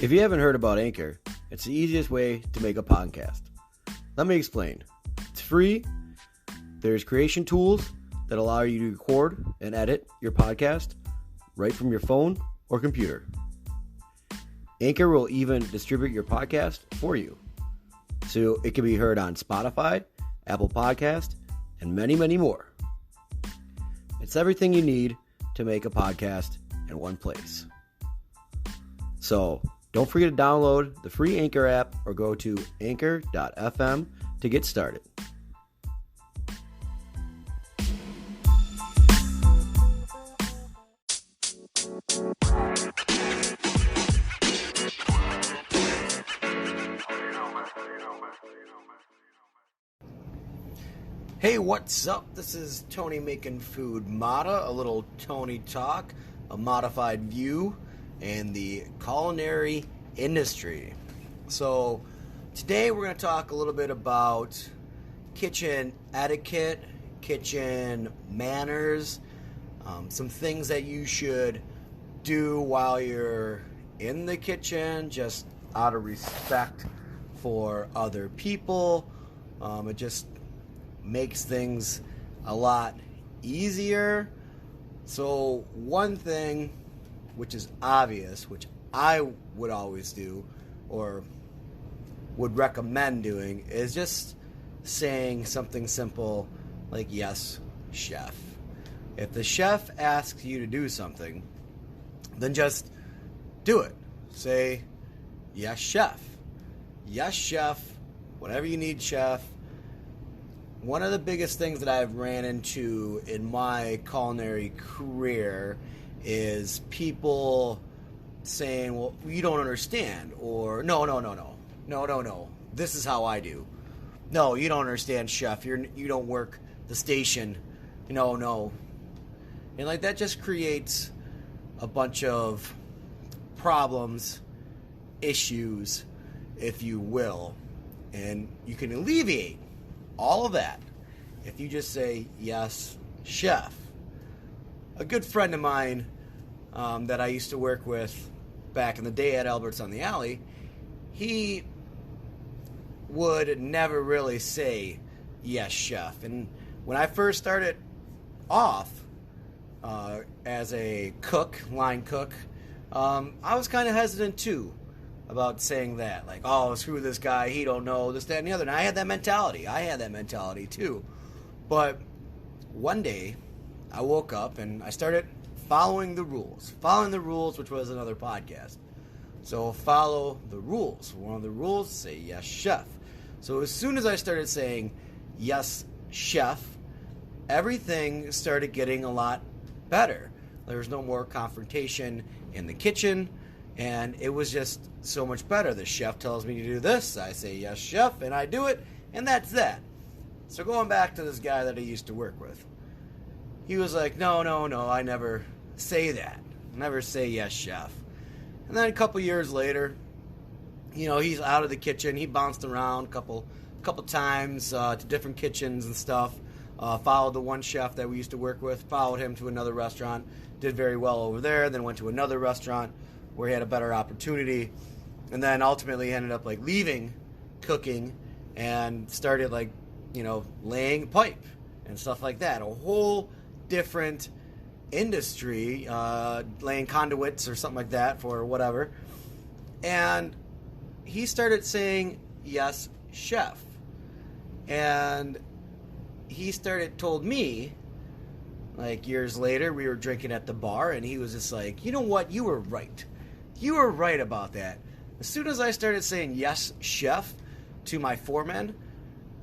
If you haven't heard about Anchor, it's the easiest way to make a podcast. Let me explain. It's free. There's creation tools that allow you to record and edit your podcast right from your phone or computer. Anchor will even distribute your podcast for you, so it can be heard on Spotify, Apple Podcast, and many, many more. It's everything you need to make a podcast in one place. So don't forget to download the free Anchor app or go to anchor.fm to get started. Hey, what's up? This is Tony making food Mata, a little Tony talk, a modified view in the culinary industry. So today we're going to talk a little bit about kitchen etiquette, kitchen manners, some things that you should do while you're in the kitchen, just out of respect for other people. It just makes things a lot easier. So one thing which is obvious, which I would always do or would recommend doing, is just saying something simple like, yes, chef. If the chef asks you to do something, then just do it. Say, yes, chef. Yes, chef. Whatever you need, chef. One of the biggest things that I've ran into in my culinary career is people saying, well, you don't understand, or no, this is how I do. No, you don't understand, chef. You don't work the station. No. And like that just creates a bunch of problems, issues, if you will. And you can alleviate all of that if you just say, yes, chef. A good friend of mine that I used to work with back in the day at Albert's on the Alley, he would never really say, yes, chef. And when I first started off as a cook, line cook, I was kind of hesitant too about saying that. Like, oh, screw this guy, he don't know, this, that, and the other. And I had that mentality too. But one day, I woke up and I started following the rules. Following the rules, which was another podcast. So follow the rules. One of the rules, say yes, chef. So as soon as I started saying yes, chef, everything started getting a lot better. There was no more confrontation in the kitchen, and it was just so much better. The chef tells me to do this, I say yes, chef, and I do it, and that's that. So going back to this guy that I used to work with, he was like, no, I never say that. Never say yes, chef. And then a couple years later, he's out of the kitchen. He bounced around a couple times to different kitchens and stuff. Followed the one chef that we used to work with, followed him to another restaurant, did very well over there, then went to another restaurant where he had a better opportunity, and then ultimately ended up leaving cooking and started laying pipe and stuff like that. A whole different industry, laying conduits or something like that for whatever. And he started saying, yes, chef. And he told me, years later, we were drinking at the bar, and he was just like, you know what, you were right. You were right about that. As soon as I started saying yes, chef, to my foreman,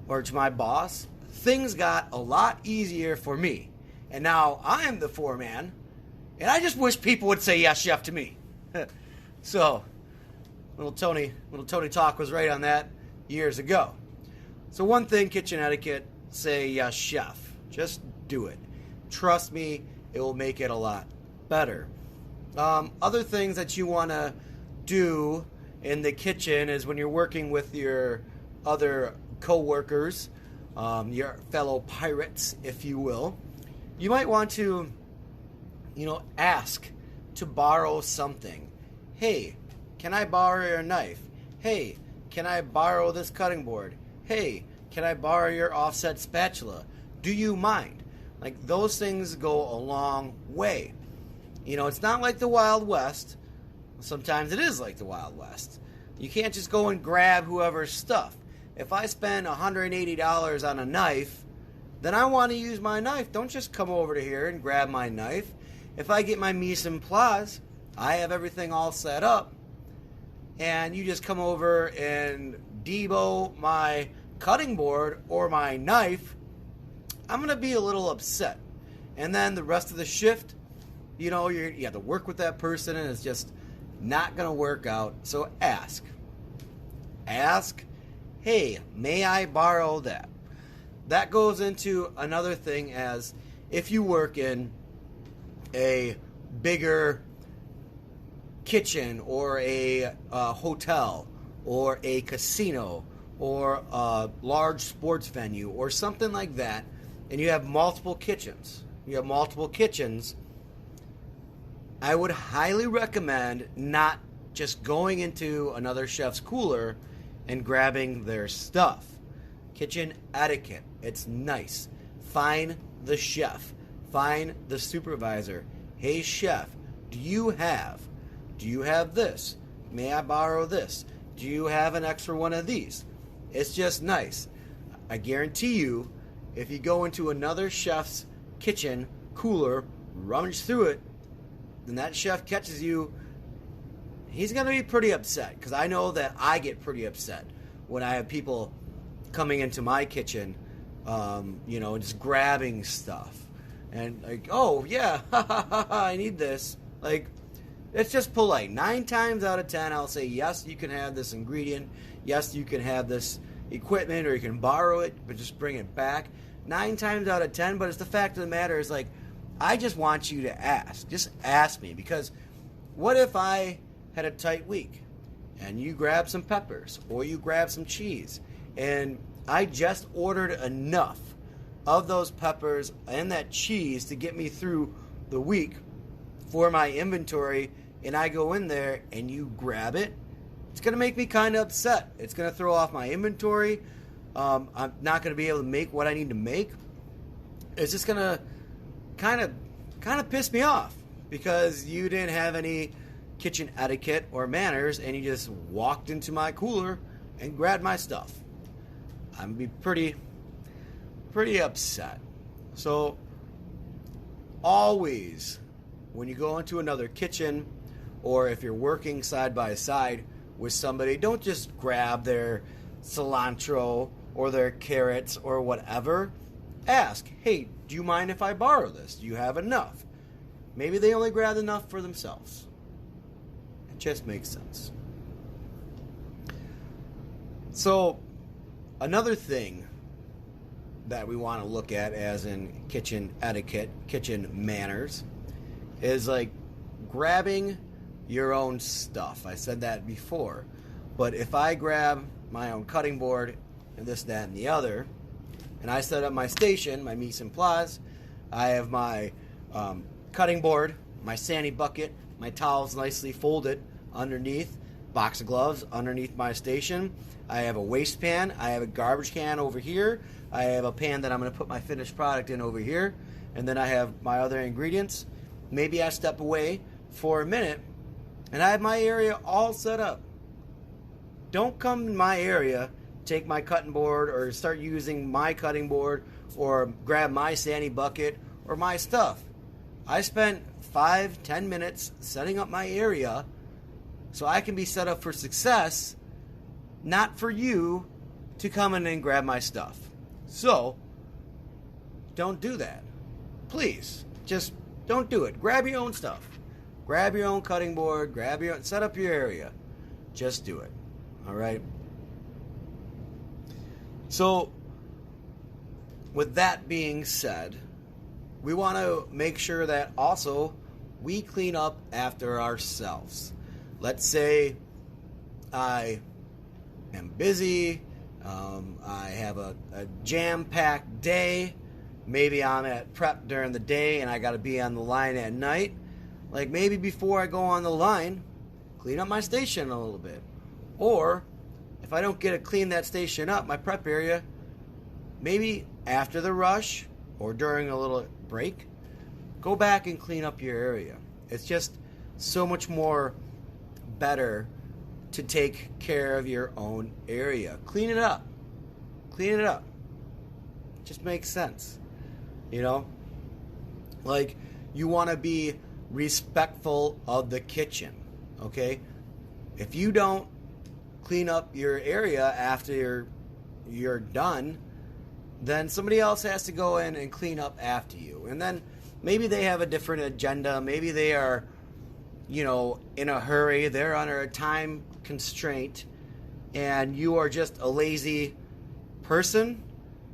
or to my boss, things got a lot easier for me. And now I'm the foreman, and I just wish people would say yes, chef to me. So, little Tony talk was right on that years ago. So one thing, kitchen etiquette, say yes, chef. Just do it. Trust me, it will make it a lot better. Other things that you want to do in the kitchen is when you're working with your other co-workers, your fellow pirates, if you will, you might want to, ask to borrow something. Hey, can I borrow your knife? Hey, can I borrow this cutting board? Hey, can I borrow your offset spatula? Do you mind? Like, those things go a long way. You know, it's not like the Wild West. Sometimes it is like the Wild West. You can't just go and grab whoever's stuff. If I spend $180 on a knife, then I want to use my knife. Don't just come over to here and grab my knife. If I get my mise en place, I have everything all set up, and you just come over and debo my cutting board or my knife, I'm going to be a little upset. And then the rest of the shift, you know, you have to work with that person, and it's just not going to work out. So ask. Ask, hey, may I borrow that? That goes into another thing, as if you work in a bigger kitchen or a hotel or a casino or a large sports venue or something like that, and you have multiple kitchens. I would highly recommend not just going into another chef's cooler and grabbing their stuff. Kitchen etiquette. It's nice. Find the chef. Find the supervisor. Hey, chef, do you have this? May I borrow this? Do you have an extra one of these? It's just nice. I guarantee you, if you go into another chef's kitchen cooler, rummage through it, then that chef catches you, he's going to be pretty upset, because I know that I get pretty upset when I have people coming into my kitchen, you know, just grabbing stuff. And like, oh, yeah, I need this. Like, it's just polite. 9 times out of 10, I'll say, yes, you can have this ingredient. Yes, you can have this equipment, or you can borrow it, but just bring it back. 9 times out of 10, but it's the fact of the matter is, like, I just want you to ask. Just ask me, because what if I had a tight week and you grab some peppers or you grab some cheese, and I just ordered enough of those peppers and that cheese to get me through the week for my inventory, and I go in there and you grab it? It's going to make me kind of upset. It's going to throw off my inventory. I'm not going to be able to make what I need to make. It's just going to kind of piss me off, because you didn't have any kitchen etiquette or manners, and you just walked into my cooler and grabbed my stuff. I'm going to be pretty upset. So always, when you go into another kitchen, or if you're working side by side with somebody, don't just grab their cilantro or their carrots or whatever. Ask, hey, do you mind if I borrow this? Do you have enough? Maybe they only grabbed enough for themselves. It just makes sense. So, another thing that we want to look at, as in kitchen etiquette, kitchen manners, is like grabbing your own stuff. I said that before. But if I grab my own cutting board and this, that, and the other, and I set up my station, my mise en place, I have my cutting board, my sani bucket, my towels nicely folded underneath, box of gloves underneath my station. I have a waste pan. I have a garbage can over here. I have a pan that I'm going to put my finished product in over here. And then I have my other ingredients. Maybe I step away for a minute, and I have my area all set up. Don't come in my area, take my cutting board, or start using my cutting board, or grab my sani bucket or my stuff. I spent 5-10 minutes setting up my area so I can be set up for success, not for you to come in and grab my stuff. So, don't do that. Please, just don't do it. Grab your own stuff. Grab your own cutting board, set up your area. Just do it. All right? So, with that being said, we want to make sure that also we clean up after ourselves. Let's say I am busy, I have a jam-packed day, maybe I'm at prep during the day and I got to be on the line at night. Like, maybe before I go on the line, clean up my station a little bit. Or if I don't get to clean that station up, my prep area, maybe after the rush or during a little break, go back and clean up your area. It's just so much more better to take care of your own area. Clean it up. Clean it up. It just makes sense. You know? Like, you want to be respectful of the kitchen. Okay? If you don't clean up your area after you're done, then somebody else has to go in and clean up after you. And then maybe they have a different agenda. Maybe they are, in a hurry. They're under a time constraint. And you are just a lazy person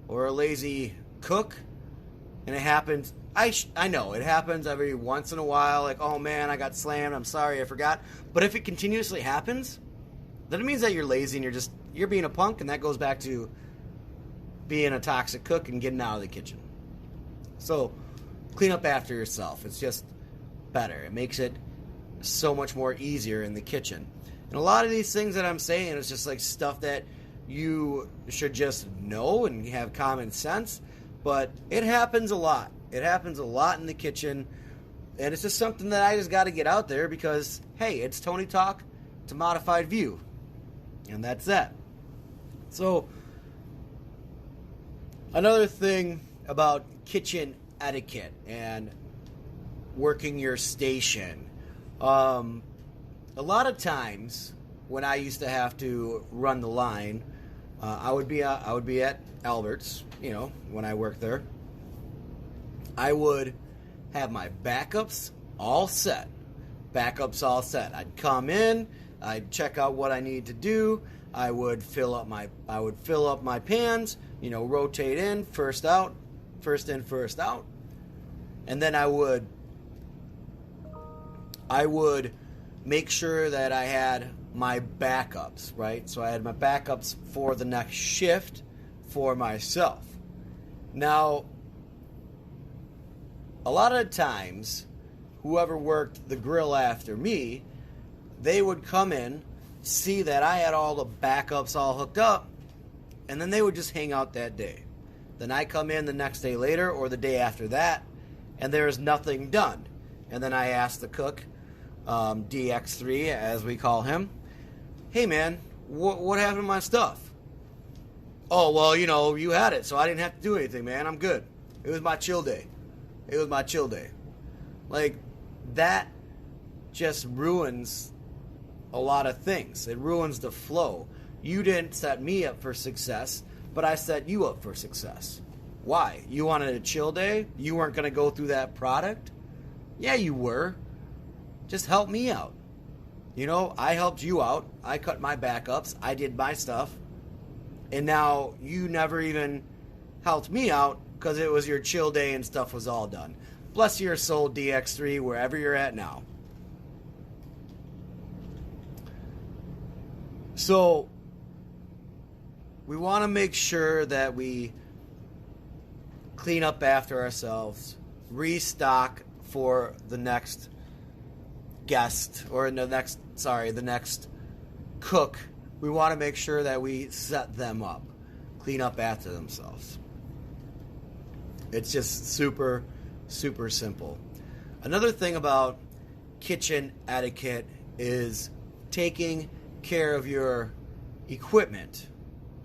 or a lazy cook. And it happens. I know it happens every once in a while. Like, oh man, I got slammed. I'm sorry, I forgot. But if it continuously happens, then it means that you're lazy and you're being a punk. And that goes back to being a toxic cook and getting out of the kitchen. So clean up after yourself. It's just better. It makes it so much more easier in the kitchen. And a lot of these things that I'm saying is just like stuff that you should just know and have common sense. But it happens a lot. It happens a lot in the kitchen. And it's just something that I just got to get out there because, hey, it's Tony Talk. It's a modified view. And that's that. So another thing about kitchen etiquette and working your station. A lot of times when I used to have to run the line, I would be at Albert's, when I worked there. I would have my backups all set. I'd come in, I'd check out what I need to do. I would fill up my pans, rotate in, first in, first out. And then I would make sure that I had my backups, right? So I had my backups for the next shift for myself. Now, a lot of times, whoever worked the grill after me, they would come in, see that I had all the backups all hooked up, and then they would just hang out that day. Then I come in the next day later or the day after that, and there is nothing done. And then I ask the cook, DX3 as we call him, hey man, what happened to my stuff? Oh, well, you had it, so I didn't have to do anything, man. I'm good. It was my chill day. Like, that just ruins a lot of things. It ruins the flow. You didn't set me up for success, but I set you up for success. Why? You wanted a chill day? You weren't going to go through that product? Yeah, you were. Just help me out. I helped you out. I cut my backups. I did my stuff. And now you never even helped me out because it was your chill day and stuff was all done. Bless your soul, DX3, wherever you're at now. So, we want to make sure that we clean up after ourselves, restock for the next guest, or the next cook. We want to make sure that we set them up, clean up after themselves. It's just super, super simple. Another thing about kitchen etiquette is taking care of your equipment,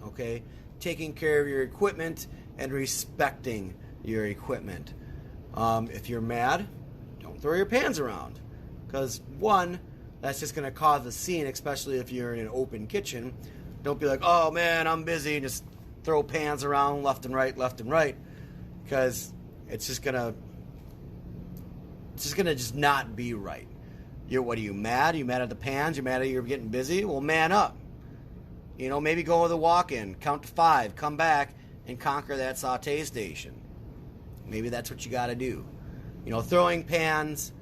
okay? Taking care of your equipment and respecting your equipment. If you're mad, don't throw your pans around. Because, one, that's just going to cause a scene, especially if you're in an open kitchen. Don't be like, oh man, I'm busy, and just throw pans around left and right. Because it's just going to just not be right. What are you mad? Are you mad at the pans? You mad at you're getting busy? Well, man up. Maybe go with a walk-in, count to 5, come back, and conquer that saute station. Maybe that's what you got to do. Throwing pans,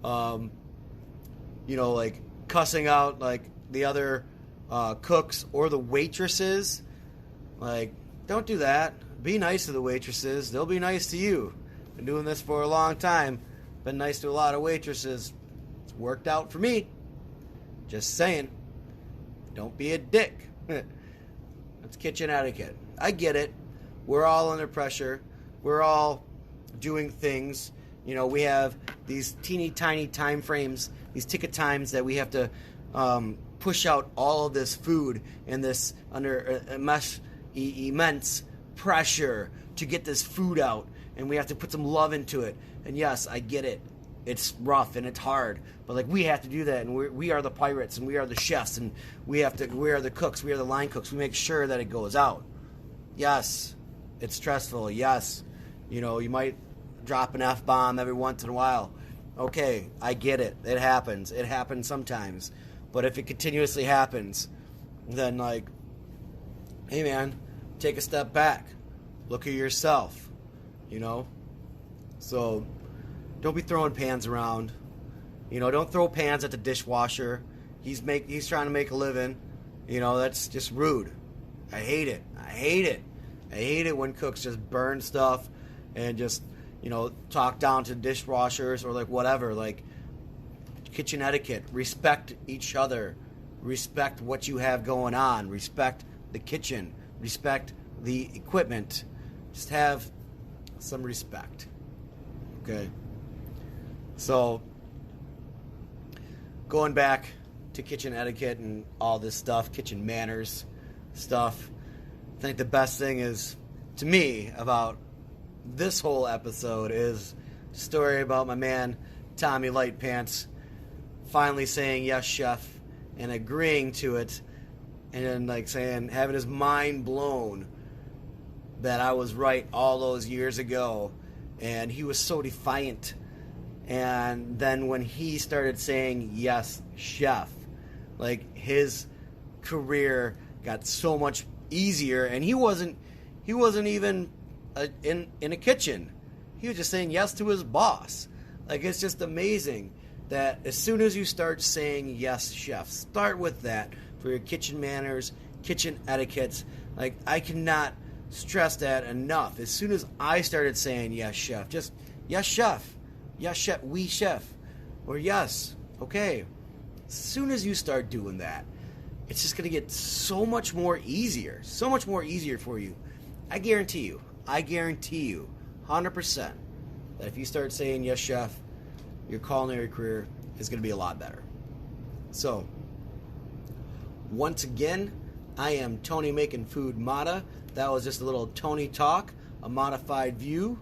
like cussing out like the other cooks or the waitresses. Like, don't do that. Be nice to the waitresses. They'll be nice to you. Been doing this for a long time. Been nice to a lot of waitresses. It's worked out for me. Just saying. Don't be a dick. That's kitchen etiquette. I get it. We're all under pressure. We're all doing things. You know, we have these teeny tiny time frames, these ticket times that we have to push out all of this food and this under immense pressure to get this food out, and we have to put some love into it. And yes, I get it. It's rough and it's hard, but like we have to do that, and we are the pirates, and we are the chefs, and we are the cooks, we are the line cooks. We make sure that it goes out. Yes, it's stressful. Yes, you know, you might drop an F-bomb every once in a while. Okay, I get it. It happens. It happens sometimes. But if it continuously happens, then like, hey man, take a step back. Look at yourself, you know? So don't be throwing pans around. You know, don't throw pans at the dishwasher. He's trying to make a living. You know, that's just rude. I hate it. I hate it. I hate it when cooks just burn stuff and just, you know, talk down to dishwashers or like whatever. Like, kitchen etiquette. Respect each other. Respect what you have going on. Respect the kitchen. Respect the equipment. Just have some respect. Okay? So, going back to kitchen etiquette and all this stuff, kitchen manners stuff, I think the best thing is, to me, about this whole episode is a story about my man, Tommy Lightpants, finally saying, yes, chef, and agreeing to it, and then like saying, having his mind blown that I was right all those years ago, and he was so defiant. And then when he started saying, yes, chef, like his career got so much easier, and he wasn't even in a kitchen. He was just saying yes to his boss. Like, it's just amazing that as soon as you start saying yes, chef, start with that for your kitchen manners, kitchen etiquettes. Like, I cannot stress that enough. As soon as I started saying yes, chef, just yes, chef. Yes, chef, oui, chef. Or yes, okay. As soon as you start doing that, it's just going to get so much more easier for you. I guarantee you, 100%, that if you start saying yes, chef, your culinary career is going to be a lot better. So, once again, I am Tony Making Food Mata. That was just a little Tony talk, a modified view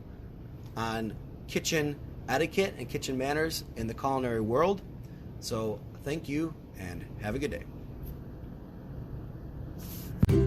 on kitchen etiquette and kitchen manners in the culinary world. So, thank you and have a good day.